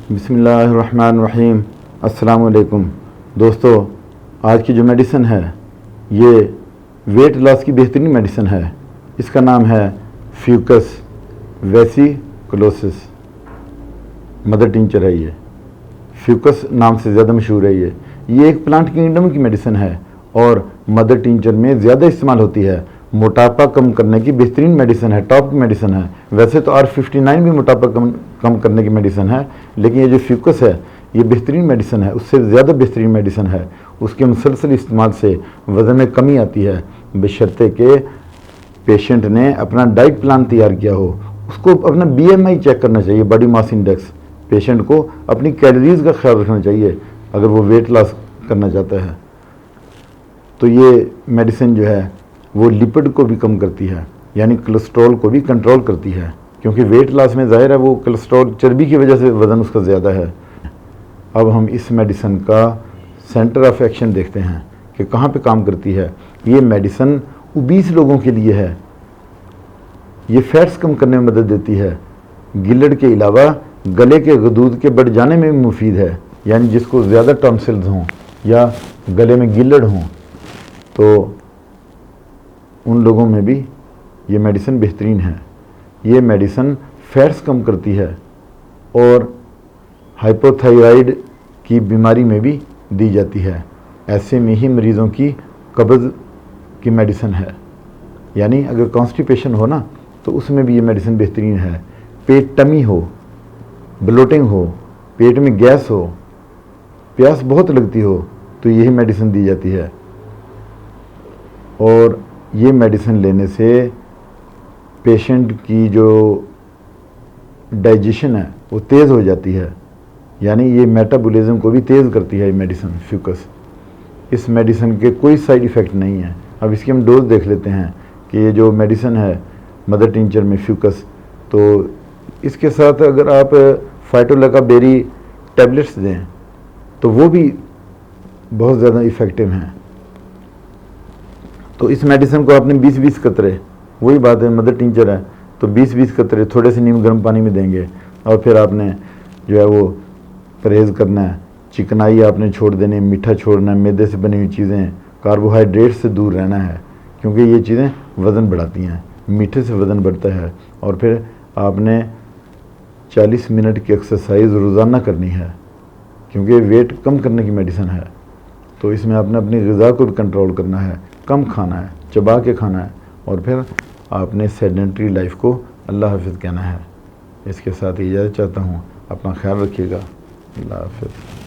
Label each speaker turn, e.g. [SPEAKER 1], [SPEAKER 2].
[SPEAKER 1] बिस्मिल्लाहिर्रहमानिर्रहीम। अस्सलाम वालेकुम दोस्तों, आज की जो मेडिसिन है ये वेट लॉस की बेहतरीन मेडिसिन है। इसका नाम है फ्यूकस वेसिकुलोसिस। मदर टिंचर है ये, फ्यूकस नाम से ज़्यादा मशहूर है। ये एक प्लांट किंगडम की मेडिसिन है और मदर टिंचर में ज़्यादा इस्तेमाल होती है। मोटापा कम करने की बेहतरीन मेडिसिन है, टॉप की मेडिसिन है। वैसे तो R59 भी मोटापा कम करने की मेडिसिन है, लेकिन ये जो फ्यूकस है ये बेहतरीन मेडिसिन है, उससे ज़्यादा बेहतरीन मेडिसिन है। उसके मुसलसल इस्तेमाल से वज़न में कमी आती है, बशर्ते के पेशेंट ने अपना डाइट प्लान तैयार किया हो। उसको अपना BMI चेक करना चाहिए, बॉडी मास इंडेक्स। पेशेंट को अपनी कैलोरीज का ख्याल रखना चाहिए अगर वो वेट लॉस करना चाहता है। तो ये मेडिसिन जो है वो लिपिड को भी कम करती है, यानी कोलेस्ट्रॉल को भी कंट्रोल करती है, क्योंकि वेट लॉस में ज़ाहिर है वो कोलेस्ट्रॉल चर्बी की वजह से वज़न उसका ज़्यादा है। अब हम इस मेडिसिन का सेंटर ऑफ एक्शन देखते हैं कि कहाँ पे काम करती है। ये मेडिसिन ओबीस लोगों के लिए है। ये फैट्स कम करने में मदद देती है। गिलड के अलावा गले के गदूद के बढ़ जाने में भी मुफीद है, यानी जिसको ज़्यादा टॉन्सिल्स हों या गले में गिलड हों तो उन लोगों में भी ये मेडिसिन बेहतरीन है। ये मेडिसिन फैट्स कम करती है और हाइपोथायराइड की बीमारी में भी दी जाती है। ऐसे में ही मरीज़ों की कब्ज़ की मेडिसिन है, यानी अगर कॉन्स्टिपेशन हो ना तो उसमें भी ये मेडिसिन बेहतरीन है। पेट टमी हो, ब्लोटिंग हो, पेट में गैस हो, प्यास बहुत लगती हो तो यही मेडिसिन दी जाती है। और ये मेडिसिन लेने से पेशेंट की जो डाइजेशन है वो तेज़ हो जाती है, यानी ये मेटाबॉलिज्म को भी तेज़ करती है ये मेडिसिन फ्यूकस। इस मेडिसिन के कोई साइड इफ़ेक्ट नहीं है। अब इसकी हम डोज देख लेते हैं कि ये जो मेडिसिन है मदर टिंचर में फ्यूकस, तो इसके साथ अगर आप फाइटोलैका बेरी टैबलेट्स दें तो वो भी बहुत ज़्यादा इफ़ेक्टिव हैं। तो इस मेडिसिन को आपने 20-20 कतरे, वही बात है मदर टिंचर है तो 20-20 कतरे थोड़े से नीम गर्म पानी में देंगे और फिर आपने जो है वो परहेज़ करना है। चिकनाई आपने छोड़ देनी है, मीठा छोड़ना है, मैदे से बनी हुई चीज़ें, कार्बोहाइड्रेट से दूर रहना है, क्योंकि ये चीज़ें वज़न बढ़ाती हैं। मीठे से वज़न बढ़ता है। और फिर आपने 40 मिनट की एक्सरसाइज रोज़ाना करनी है, क्योंकि वेट कम करने की मेडिसिन है। तो इसमें आपने अपनी ग़िज़ा को भी कंट्रोल करना है, कम खाना है, चबा के खाना है, और फिर आपने सेडेंटरी लाइफ को अल्लाह हाफ़िज़ कहना है। इसके साथ इजाज़त चाहता हूँ। अपना ख्याल रखिएगा। अल्लाह हाफ़िज़।